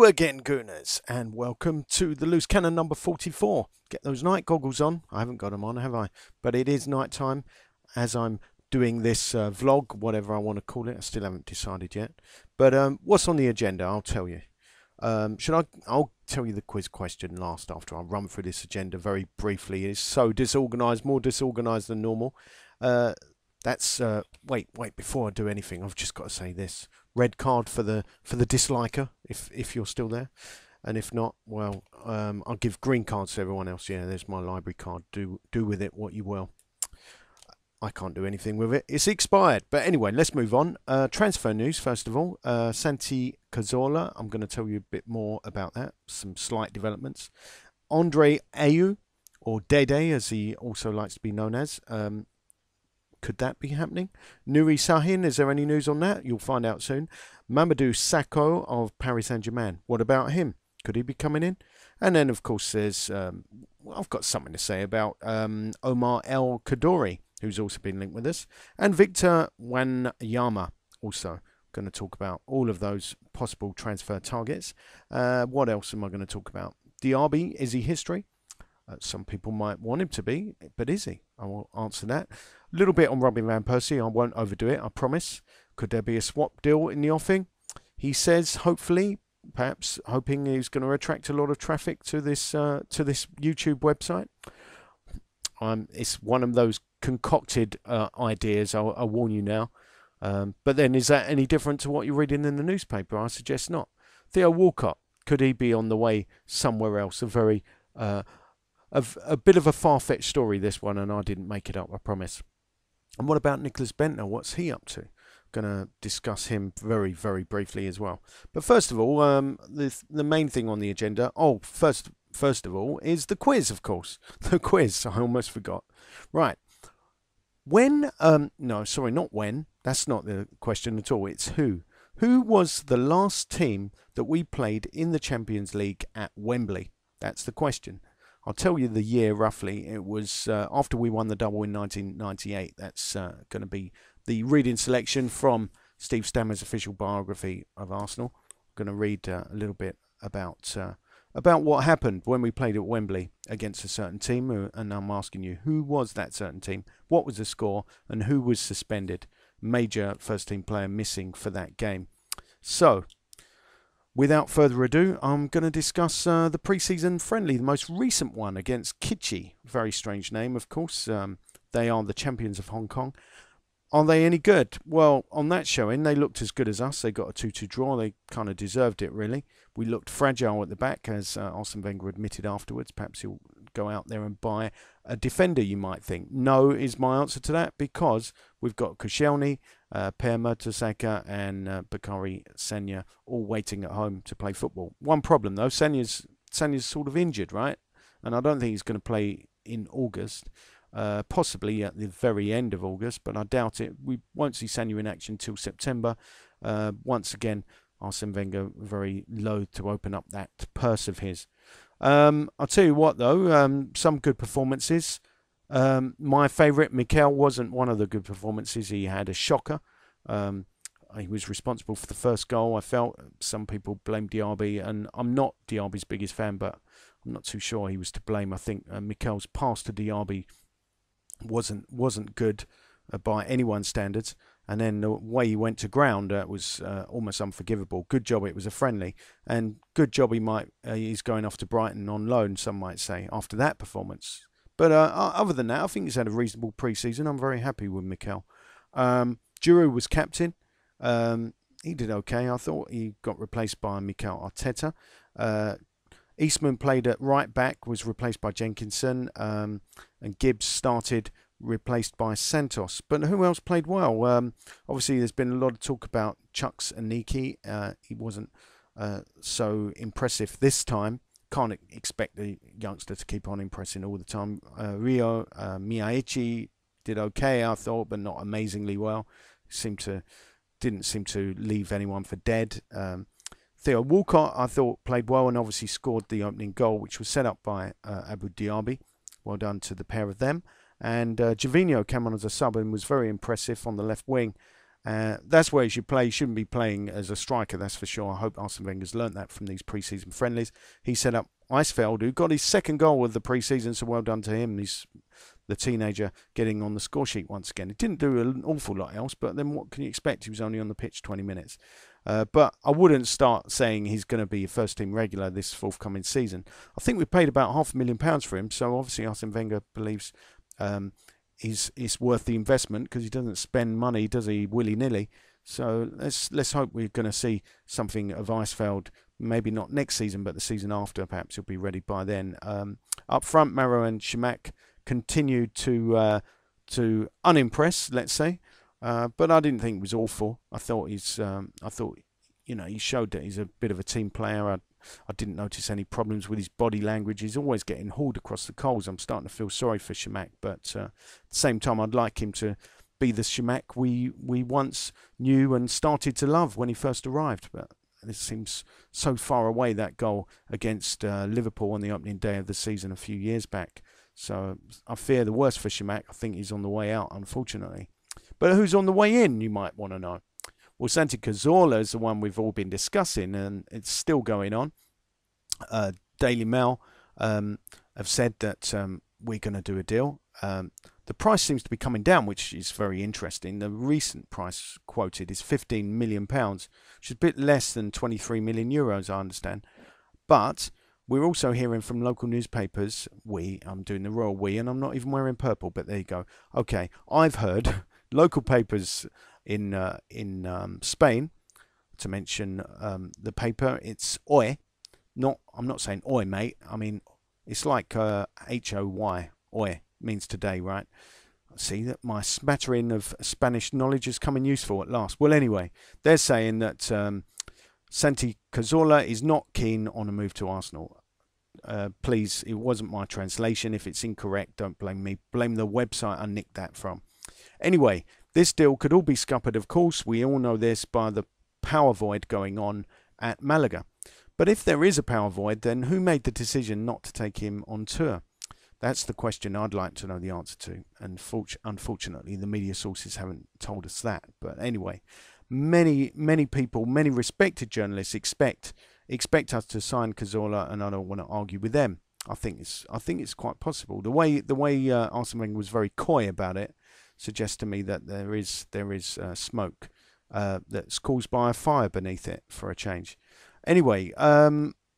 Hello again, Gooners, and welcome to the Loose Cannon number 44. Get those night goggles on. I haven't got them on, have I? But it is night time as I'm doing this vlog, whatever I want to call it. I still haven't decided yet. But what's on the agenda? I'll tell you. I'll tell you the quiz question last after I run through this agenda very briefly. It's so disorganised, more disorganised than normal. Wait, before I do anything, I've just got to say this. Red card for the disliker, if you're still there. And if not, well, I'll give green cards to everyone else. Yeah, there's my library card. Do with it what you will. I can't do anything with it. It's expired. But anyway, let's move on. Transfer news, first of all. Santi Cazorla. I'm going to tell you a bit more about that. Some slight developments. Ayew, or Dede, as he also likes to be known as. Could that be happening? Nuri Sahin, is there any news on that? You'll find out soon. Mamadou Sakho of Paris Saint-Germain. What about him? Could he be coming in? And then, of course, there's... I've got something to say about Omar Kaddouri, who's also been linked with us. And Victor Wanyama, also. Going to talk about all of those possible transfer targets. What else am I going to talk about? Diaby, is he history? Some people might want him to be, but is he? I will answer that. A little bit on Robin van Persie. I won't overdo it, I promise. Could there be a swap deal in the offing? He says, hopefully, perhaps hoping he's going to attract a lot of traffic to this YouTube website. It's one of those concocted ideas, I'll warn you now. But then, is that any different to what you're reading in the newspaper? I suggest not. Theo Walcott, could he be on the way somewhere else? A bit of a far-fetched story, this one, and I didn't make it up, I promise. And what about Nicholas Bentner? What's he up to? Going to discuss him very, very briefly as well. But first of all, the main thing on the agenda, first of all, is the quiz, of course. The quiz, I almost forgot. Right. No, sorry, not when. That's not the question at all. It's who. Who was the last team that we played in the Champions League at Wembley? That's the question. I'll tell you the year roughly. It was after we won the double in 1998. That's going to be the reading selection from Steve Stammer's official biography of Arsenal. I'm going to read a little bit about what happened when we played at Wembley against a certain team. And I'm asking you, who was that certain team? What was the score? And who was suspended? Major first-team player missing for that game. So, without further ado, I'm going to discuss the pre-season friendly, the most recent one against Kitchee. Very strange name, of course. They are the champions of Hong Kong. Are they any good? Well, on that showing, they looked as good as us. They got a 2-2 draw. They kind of deserved it, really. We looked fragile at the back, as Arsene Wenger admitted afterwards. Perhaps he'll go out there and buy a defender, you might think. No is my answer to that, because we've got Koscielny, Per Mertesacker and Bakary Sagna all waiting at home to play football. One problem, though, Sagna's sort of injured, right? And I don't think he's going to play in August. Possibly at the very end of August, but I doubt it. We won't see Sagna in action till September. Once again, Arsene Wenger very loath to open up that purse of his. I'll tell you what, though, some good performances. My favourite, Mikel, wasn't one of the good performances. He had a shocker. He was responsible for the first goal. I felt some people blamed Diaby, and I'm not Diaby's biggest fan, but I'm not too sure he was to blame. I think Mikel's pass to Diaby wasn't good by anyone's standards, and then the way he went to ground was almost unforgivable. Good job it was a friendly, and good job he's going off to Brighton on loan, some might say, after that performance. But other than that, I think he's had a reasonable pre-season. I'm very happy with Mikel. Giroud was captain. He did okay. I thought he got replaced by Mikel Arteta. Eastman played at right back, was replaced by Jenkinson, and Gibbs started, replaced by Santos. But who else played well? Obviously, there's been a lot of talk about Chuks Aniki. He wasn't so impressive this time. Can't expect the youngster to keep on impressing all the time. Rio Miyachi did okay, I thought, but not amazingly well. Didn't seem to leave anyone for dead. Theo Walcott, I thought, played well and obviously scored the opening goal, which was set up by Abu Diaby. Well done to the pair of them. And Gervinho came on as a sub and was very impressive on the left wing. That's where he should play. He shouldn't be playing as a striker, that's for sure. I hope Arsene Wenger's learnt that from these pre-season friendlies. He set up Eisfeld, who got his second goal of the pre-season, so well done to him. He's the teenager getting on the score sheet once again. He didn't do an awful lot else, but then what can you expect? He was only on the pitch 20 minutes. But I wouldn't start saying he's going to be a first-team regular this forthcoming season. I think we paid about £500,000 for him, so obviously Arsene Wenger believes he's worth the investment, because he doesn't spend money, does he, willy-nilly. So let's hope we're going to see something of Eisfeld, maybe not next season, but the season after. Perhaps he'll be ready by then. Up front, Maro and Shimak continued to unimpress, let's say, but I didn't think it was awful. I thought he showed that he's a bit of a team player. I didn't notice any problems with his body language. He's always getting hauled across the coals. I'm starting to feel sorry for Shimak, but at the same time, I'd like him to be the Shimak we once knew and started to love when he first arrived. But this seems so far away, that goal against Liverpool on the opening day of the season a few years back. So I fear the worst for Shimak. I think he's on the way out, unfortunately. But who's on the way in, you might want to know. Well, Santi Cazorla is the one we've all been discussing, and it's still going on. Daily Mail have said that we're going to do a deal. The price seems to be coming down, which is very interesting. The recent price quoted is £15 million, which is a bit less than €23 million, I understand. But we're also hearing from local newspapers. I'm doing the royal we, and I'm not even wearing purple, but there you go. Okay, I've heard local papers in Spain, to mention the paper. It's Hoy. I'm not saying Oi, mate. I mean, it's like H-O-Y. Hoy means today, right? See that my smattering of Spanish knowledge is coming useful at last. Well, anyway, they're saying that Santi Cazorla is not keen on a move to Arsenal. Please, it wasn't my translation. If it's incorrect, don't blame me. Blame the website I nicked that from. Anyway, this deal could all be scuppered, of course. We all know this by the power void going on at Malaga. But if there is a power void, then who made the decision not to take him on tour? That's the question I'd like to know the answer to. And unfortunately, the media sources haven't told us that. But anyway, many people, many respected journalists expect us to sign Cazorla, and I don't want to argue with them. I think it's quite possible. The way Arsene Wenger was very coy about it suggests to me that there is smoke that's caused by a fire beneath it, for a change. Anyway,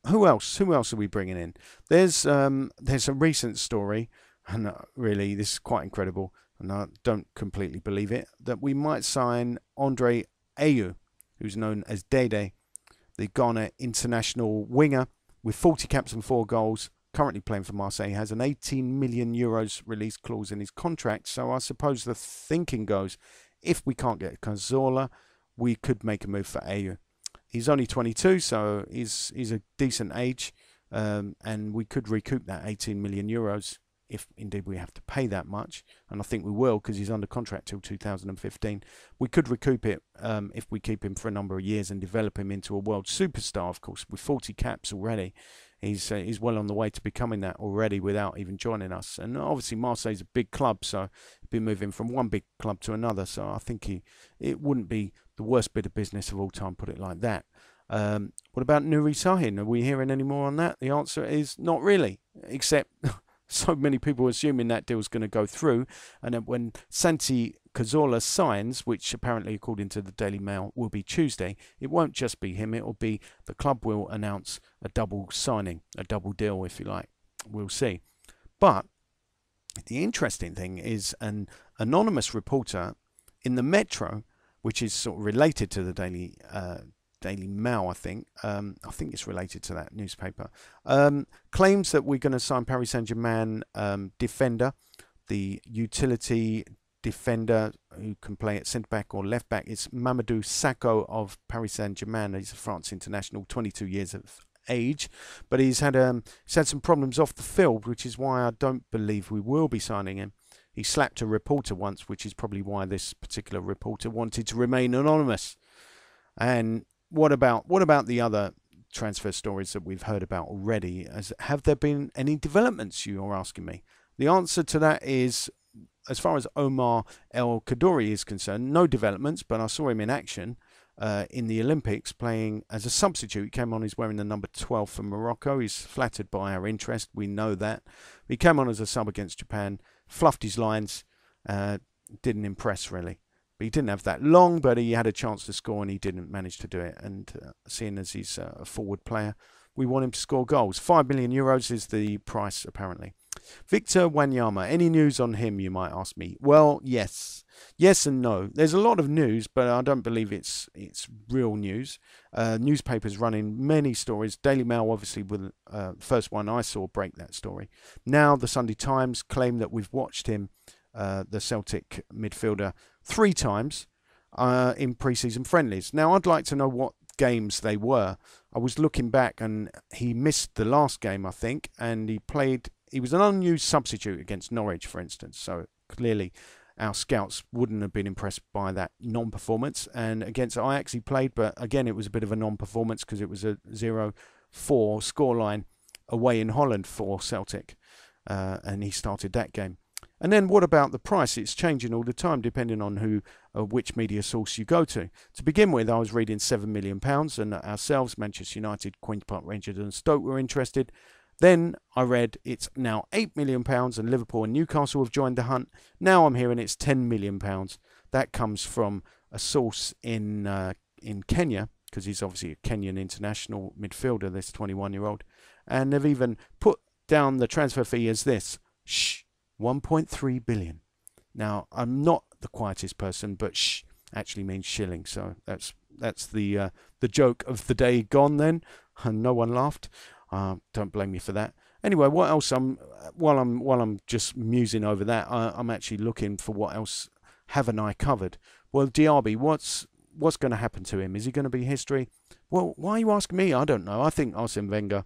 who else are we bringing in? There's a recent story, and really this is quite incredible, and I don't completely believe it, that we might sign Andre Ayew, who's known as Dede, the Ghana international winger with 40 caps and 4 goals, currently playing for Marseille. He has an €18 million release clause in his contract. So I suppose the thinking goes, if we can't get Cazorla, we could make a move for Ayew. He's only 22, so he's a decent age, and we could recoup that €18 million if indeed we have to pay that much, and I think we will, because he's under contract till 2015. We could recoup it if we keep him for a number of years and develop him into a world superstar, of course, with 40 caps already. He's well on the way to becoming that already without even joining us. And obviously Marseille's a big club, so he'll be moving from one big club to another. So I think it wouldn't be the worst bit of business of all time, put it like that. What about Nuri Sahin? Are we hearing any more on that? The answer is not really, except so many people assuming that deal's going to go through. And then when Santi Cazorla signs, which apparently, according to the Daily Mail, will be Tuesday, it won't just be him. It will be the club will announce a double signing, a double deal, if you like. We'll see. But the interesting thing is an anonymous reporter in the Metro, which is sort of related to the Daily Mail, I think. I think it's related to that newspaper. Claims that we're going to sign Paris Saint-Germain defender, the utility defender who can play at centre-back or left-back. It's Mamadou Sakho of Paris Saint-Germain. He's a France international, 22 years of age, but he's had some problems off the field, which is why I don't believe we will be signing him. He slapped a reporter once, which is probably why this particular reporter wanted to remain anonymous. And what about the other transfer stories that we've heard about already? Have there been any developments, you are asking me? The answer to that is as far as Omar Kaddouri is concerned, no developments, but I saw him in action in the Olympics playing as a substitute. He came on, he's wearing the number 12 for Morocco. He's flattered by our interest, we know that. He came on as a sub against Japan, fluffed his lines, didn't impress really. But he didn't have that long, but he had a chance to score and he didn't manage to do it. And seeing as he's a forward player, we want him to score goals. 5 million euros is the price, apparently. Victor Wanyama, any news on him, you might ask me? Well, yes. Yes and no. There's a lot of news, but I don't believe it's real news. Newspapers running many stories. Daily Mail, obviously, was the first one I saw break that story. Now, the Sunday Times claim that we've watched him, the Celtic midfielder, 3 times in pre-season friendlies. Now, I'd like to know what games they were. I was looking back and he missed the last game, I think, and he was an unused substitute against Norwich, for instance. So clearly our scouts wouldn't have been impressed by that non-performance. And against Ajax he played, but again it was a bit of a non-performance because it was a 0-4 scoreline away in Holland for Celtic, and he started that game. And then what about the price? It's changing all the time depending on which media source you go to. To begin with, I was reading £7 million, and ourselves, Manchester United, Queen's Park Rangers and Stoke were interested. Then I read it's now £8 million and Liverpool and Newcastle have joined the hunt. Now I'm hearing it's £10 million. That comes from a source in Kenya, because he's obviously a Kenyan international midfielder, this 21-year-old. And they've even put down the transfer fee as this. 1.3 billion. Now, I'm not the quietest person, but actually means shilling. So that's the joke of the day gone then, and no one laughed. Don't blame me for that. Anyway, what else? While I'm just musing over that, I'm actually looking for what else haven't I covered. Well, Diaby, what's going to happen to him? Is he going to be history? Well, why are you asking me? I don't know. I think Arsene Wenger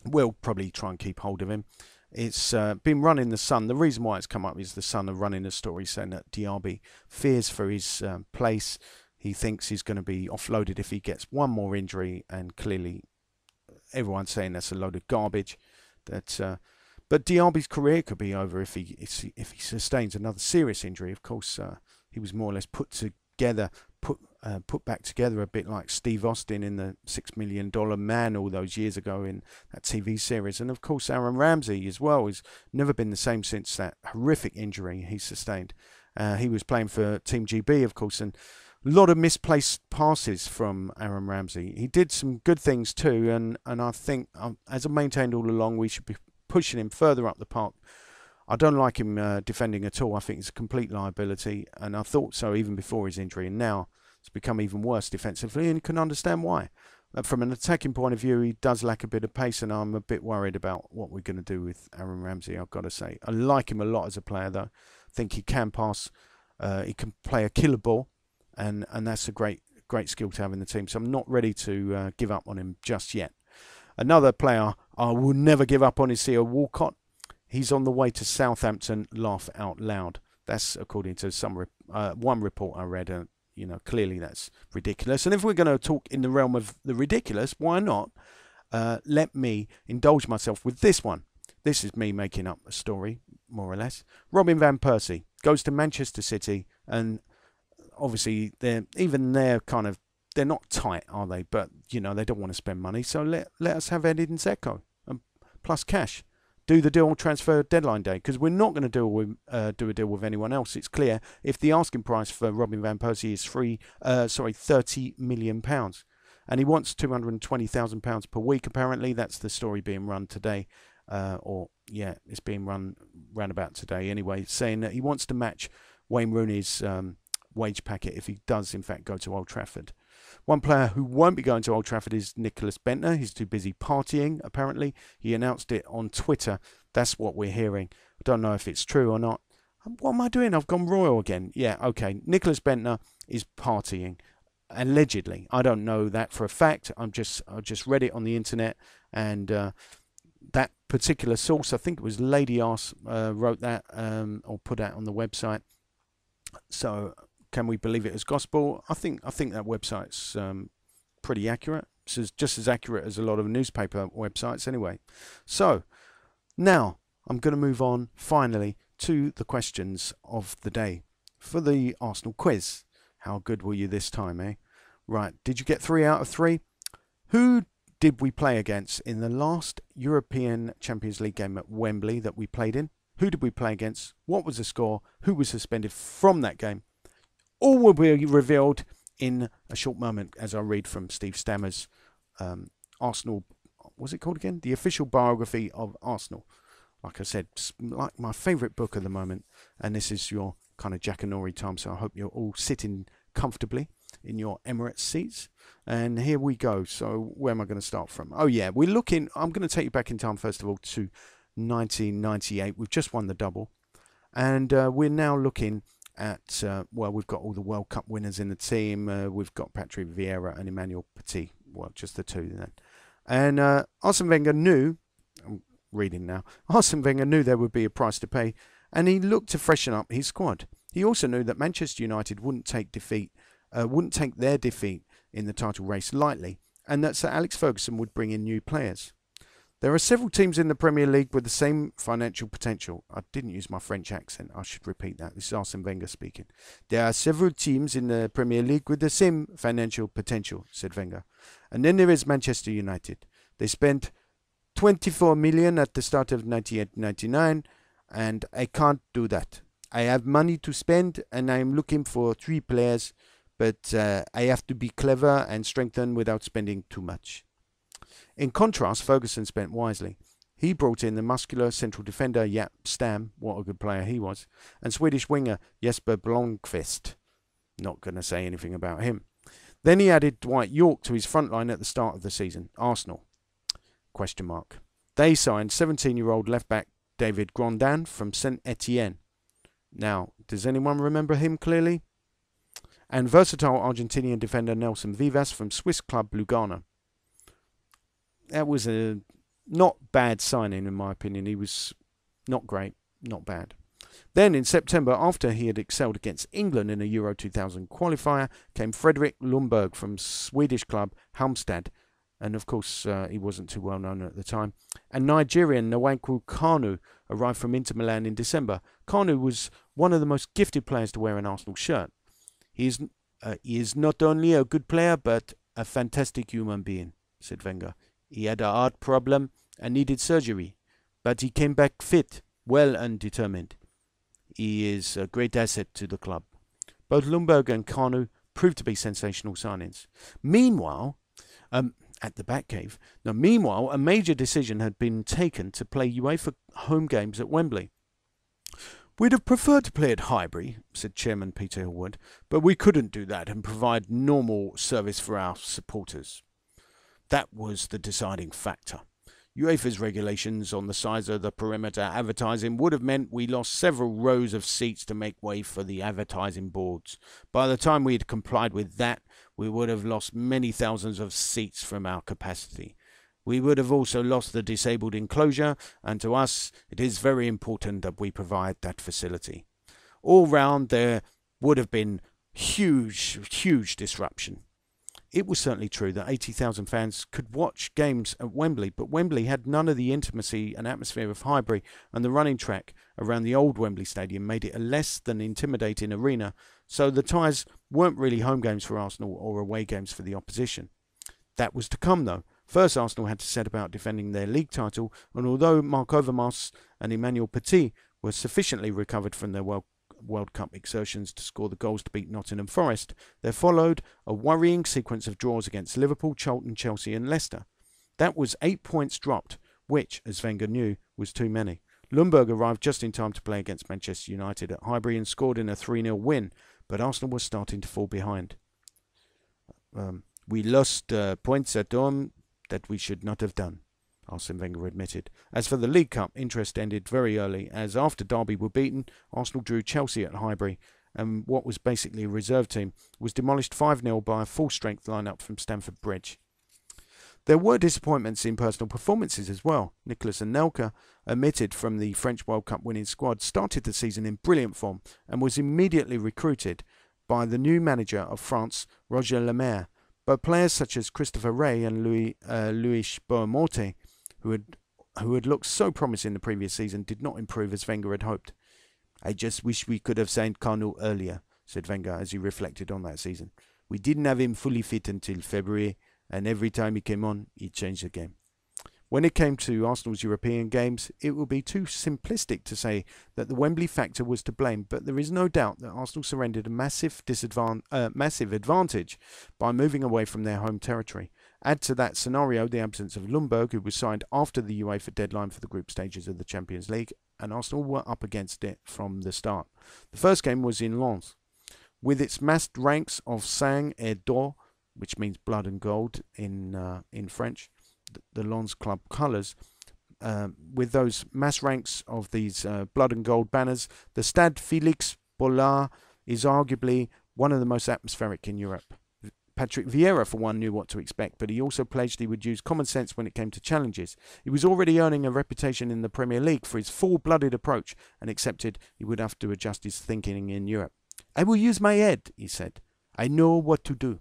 will probably try and keep hold of him. It's been run in the Sun. The reason why it's come up is the Sun are running a story saying that Diaby fears for his place. He thinks he's going to be offloaded if he gets one more injury, and clearly everyone's saying that's a load of garbage. But Diaby's career could be over if he sustains another serious injury. Of course, he was more or less put back together a bit like Steve Austin in the $6 Million Man all those years ago in that TV series. And of course, Aaron Ramsey as well has never been the same since that horrific injury he sustained. He was playing for Team GB, of course, and a lot of misplaced passes from Aaron Ramsey. He did some good things too, and I think, as I've maintained all along, we should be pushing him further up the park. I don't like him defending at all. I think he's a complete liability, and I thought so even before his injury, and now it's become even worse defensively, and you can understand why. From an attacking point of view, he does lack a bit of pace, and I'm a bit worried about what we're going to do with Aaron Ramsey, I've got to say. I like him a lot as a player, though. I think he can pass, he can play a killer ball, and that's a great skill to have in the team. So I'm not ready to give up on him just yet. Another player I will never give up on is Theo Walcott. He's on the way to Southampton, laugh out loud. That's according to one report I read. Clearly that's ridiculous. And if we're going to talk in the realm of the ridiculous, why not? Let me indulge myself with this one. This is me making up a story, more or less. Robin van Persie goes to Manchester City, and obviously they're not tight, are they? But they don't want to spend money, so let us have Ayew Sakho plus cash. Do the deal on transfer deadline day, because we're not going to do a deal with anyone else. It's clear if the asking price for Robin van Persie is £30 million, and he wants £220,000 per week. Apparently, that's the story being run today, it's being run about today anyway, saying that he wants to match Wayne Rooney's wage packet if he does in fact go to Old Trafford. One player who won't be going to Old Trafford is Nicholas Bentner. He's too busy partying, apparently. He announced it on Twitter. That's what we're hearing. I don't know if it's true or not. What am I doing? I've gone royal again. Yeah, okay. Nicholas Bentner is partying, allegedly. I don't know that for a fact. I just read it on the internet, and that particular source, I think it was Lady Arse, wrote that or put that on the website. So can we believe it as gospel? I think that website's pretty accurate. It's just as accurate as a lot of newspaper websites anyway. So now I'm going to move on finally to the questions of the day for the Arsenal quiz. How good were you this time, eh? Right, did you get 3 out of 3? Who did we play against in the last European Champions League game at Wembley that we played in? Who did we play against? What was the score? Who was suspended from that game? All will be revealed in a short moment as I read from Steve Stammer's Arsenal, what's it called again? The official biography of Arsenal. Like I said, like my favourite book at the moment. And this is your kind of Jackanory time, so I hope you're all sitting comfortably in your Emirates seats. And here we go. So where am I going to start from? Oh yeah, we're looking, I'm going to take you back in time first of all to 1998. We've just won the double. And we're now looking at, well, we've got all the World Cup winners in the team. We've got Patrick Vieira and Emmanuel Petit. Well, just the two then. And Arsene Wenger knew, I'm reading now, Arsene Wenger knew there would be a price to pay, and he looked to freshen up his squad. He also knew that Manchester United wouldn't take their defeat in the title race lightly, and that Sir Alex Ferguson would bring in new players. There are several teams in the Premier League with the same financial potential. I didn't use my French accent. I should repeat that. This is Arsene Wenger speaking. There are several teams in the Premier League with the same financial potential, said Wenger. And then there is Manchester United. They spent 24 million at the start of 98-99, and I can't do that. I have money to spend, and I am looking for 3 players, but I have to be clever and strengthen without spending too much. In contrast, Ferguson spent wisely. He brought in the muscular central defender Jaap Stam, what a good player he was, and Swedish winger Jesper Blomqvist. Not going to say anything about him. Then he added Dwight York to his front line at the start of the season. Arsenal? Question mark. They signed 17-year-old left-back David Grondin from Saint Etienne. Now, does anyone remember him clearly? And versatile Argentinian defender Nelson Vivas from Swiss club Lugano. That was a not bad signing in my opinion. He was not great, not bad. Then in September, after he had excelled against England in a Euro 2000 qualifier, came Fredrik Lundberg from Swedish club Halmstad. And of course, he wasn't too well known at the time. And Nigerian Nwankwo Kanu arrived from Inter Milan in December. Kanu was one of the most gifted players to wear an Arsenal shirt. He is not only a good player, but a fantastic human being, said Wenger. He had a heart problem and needed surgery, but he came back fit, well and determined. He is a great asset to the club. Both Lundberg and Kanu proved to be sensational signings. Meanwhile, at the Batcave, meanwhile, a major decision had been taken to play UEFA home games at Wembley. We'd have preferred to play at Highbury, said Chairman Peter Hillwood, but we couldn't do that and provide normal service for our supporters. That was the deciding factor. UEFA's regulations on the size of the perimeter advertising would have meant we lost several rows of seats to make way for the advertising boards. By the time we had complied with that, we would have lost many thousands of seats from our capacity. We would have also lost the disabled enclosure, and to us it is very important that we provide that facility. All round there would have been huge disruption. It was certainly true that 80,000 fans could watch games at Wembley, but Wembley had none of the intimacy and atmosphere of Highbury, and the running track around the old Wembley Stadium made it a less than intimidating arena, so the ties weren't really home games for Arsenal or away games for the opposition. That was to come though. First, Arsenal had to set about defending their league title, and although Marc Overmars and Emmanuel Petit were sufficiently recovered from their World Cup exertions to score the goals to beat Nottingham Forest, there followed a worrying sequence of draws against Liverpool, Charlton, Chelsea and Leicester. That was 8 points dropped, which, as Wenger knew, was too many. Lundberg arrived just in time to play against Manchester United at Highbury and scored in a 3-0 win, but Arsenal was starting to fall behind. We lost points at home that we should not have done, Arsene Wenger admitted. As for the League Cup, interest ended very early, as after Derby were beaten, Arsenal drew Chelsea at Highbury, and what was basically a reserve team was demolished 5-0 by a full-strength lineup from Stamford Bridge. There were disappointments in personal performances as well. Nicolas Anelka, omitted from the French World Cup winning squad, started the season in brilliant form and was immediately recruited by the new manager of France, Roger Lemaire. But players such as Christopher Ray and Louis Boamorte, who had looked so promising the previous season, did not improve as Wenger had hoped. I just wish we could have signed Kanu earlier, said Wenger as he reflected on that season. We didn't have him fully fit until February, and every time he came on, he changed the game. When it came to Arsenal's European games, it would be too simplistic to say that the Wembley factor was to blame, but there is no doubt that Arsenal surrendered a massive advantage by moving away from their home territory. Add to that scenario the absence of Ljungberg, who was signed after the UEFA deadline for the group stages of the Champions League, and Arsenal were up against it from the start. The first game was in Lens. With its massed ranks of sang et d'or, which means blood and gold in French, the Lens club colours, with those mass ranks of these blood and gold banners, the Stade Félix Bollard is arguably one of the most atmospheric in Europe. Patrick Vieira, for one, knew what to expect, but he also pledged he would use common sense when it came to challenges. He was already earning a reputation in the Premier League for his full-blooded approach and accepted he would have to adjust his thinking in Europe. I will use my head, he said. I know what to do.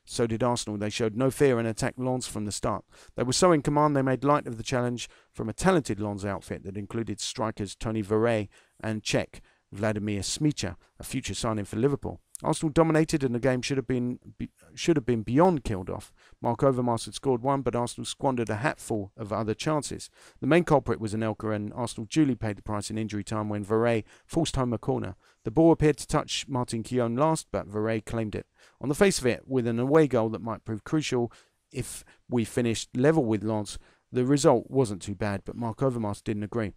So did Arsenal. They showed no fear and attacked Lens from the start. They were so in command they made light of the challenge from a talented Lens outfit that included strikers Tony Verret and Czech Vladimir Smicha, a future signing for Liverpool. Arsenal dominated and the game should have been beyond killed off. Mark Overmars had scored one, but Arsenal squandered a hatful of other chances. The main culprit was Anelka, and Arsenal duly paid the price in injury time when Verret forced home a corner. The ball appeared to touch Martin Keown last, but Verret claimed it. On the face of it, with an away goal that might prove crucial if we finished level with Lens, the result wasn't too bad, but Mark Overmars didn't agree.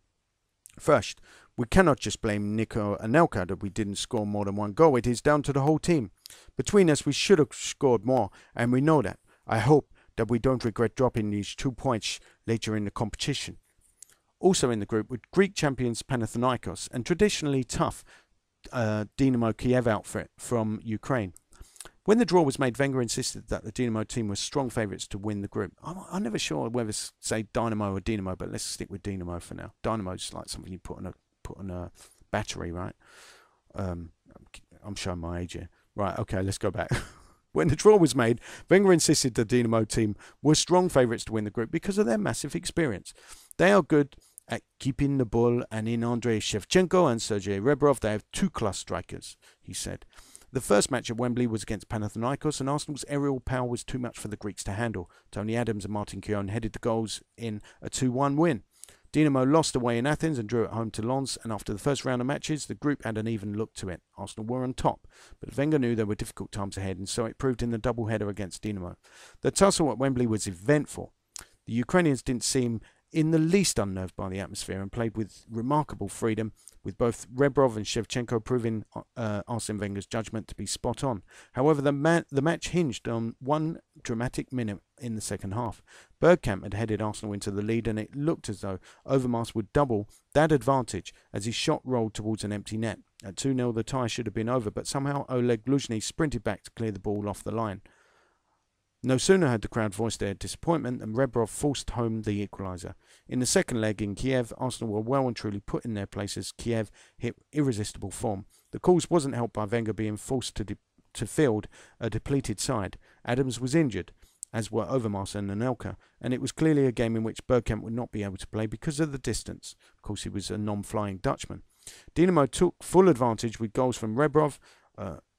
First, we cannot just blame Nico Anelka that we didn't score more than one goal. It is down to the whole team. Between us, we should have scored more, and we know that. I hope that we don't regret dropping these 2 points later in the competition. Also in the group were Greek champions Panathinaikos and traditionally tough Dynamo Kiev outfit from Ukraine. When the draw was made, Wenger insisted that the Dynamo team was strong favourites to win the group. I'm never sure whether to say Dynamo or Dynamo, but let's stick with Dynamo for now. Dynamo's like something you put on a battery, right? I'm showing my age here. Right, okay, let's go back. When the draw was made, Wenger insisted the Dynamo team were strong favourites to win the group because of their massive experience. They are good at keeping the ball, and in Andrei Shevchenko and Sergei Rebrov, they have two class strikers, he said. The first match at Wembley was against Panathinaikos, and Arsenal's aerial power was too much for the Greeks to handle. Tony Adams and Martin Keown headed the goals in a 2-1 win. Dynamo lost away in Athens and drew at home to Lens, and after the first round of matches, the group had an even look to it. Arsenal were on top, but Wenger knew there were difficult times ahead, and so it proved in the double-header against Dynamo. The tussle at Wembley was eventful. The Ukrainians didn't seem in the least unnerved by the atmosphere and played with remarkable freedom, with both Rebrov and Shevchenko proving Arsene Wenger's judgment to be spot on. However, the match hinged on one dramatic minute in the second half. Bergkamp had headed Arsenal into the lead, and it looked as though Overmars would double that advantage as his shot rolled towards an empty net. At 2-0, the tie should have been over, but somehow Oleg Luzhny sprinted back to clear the ball off the line. No sooner had the crowd voiced their disappointment than Rebrov forced home the equaliser. In the second leg in Kiev, Arsenal were well and truly put in their places. Kiev hit irresistible form. The cause wasn't helped by Wenger being forced to field a depleted side. Adams was injured, as were Overmars and Anelka, and it was clearly a game in which Bergkamp would not be able to play because of the distance. Of course, he was a non-flying Dutchman. Dynamo took full advantage with goals from Rebrov,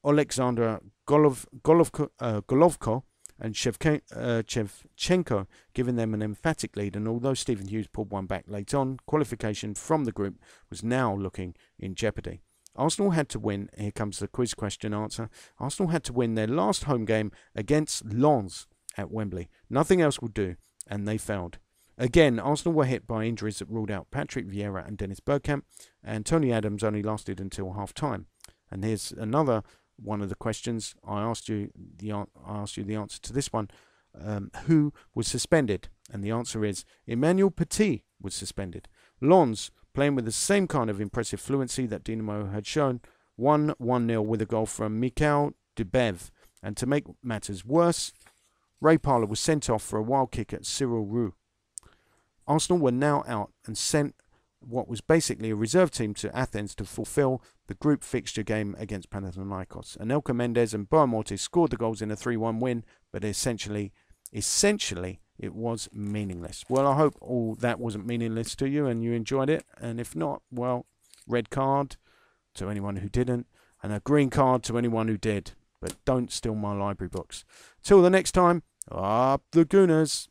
Alexander Golovko, and Shevchenko, giving them an emphatic lead. And although Stephen Hughes pulled one back late on, qualification from the group was now looking in jeopardy. Arsenal had to win. Here comes the quiz question answer. Arsenal had to win their last home game against Lens at Wembley. Nothing else would do, and they failed. Again, Arsenal were hit by injuries that ruled out Patrick Vieira and Dennis Bergkamp, and Tony Adams only lasted until half-time. And here's another one of the questions. I asked you the answer to this one. Who was suspended? And the answer is Emmanuel Petit was suspended. Lens, playing with the same kind of impressive fluency that Dynamo had shown, won 1-0 with a goal from Mikhail Dubev. And to make matters worse, Ray Parlour was sent off for a wild kick at Cyril Roux. Arsenal were now out and sent what was basically a reserve team to Athens to fulfill the group fixture game against Panathinaikos. Anelka Mendes and Boamortis scored the goals in a 3-1 win, but essentially it was meaningless. Well, I hope all that wasn't meaningless to you and you enjoyed it, and if not, well, red card, to anyone who didn't, and a green card to anyone who did. But don't steal my library books. Till the next time, up the Gooners.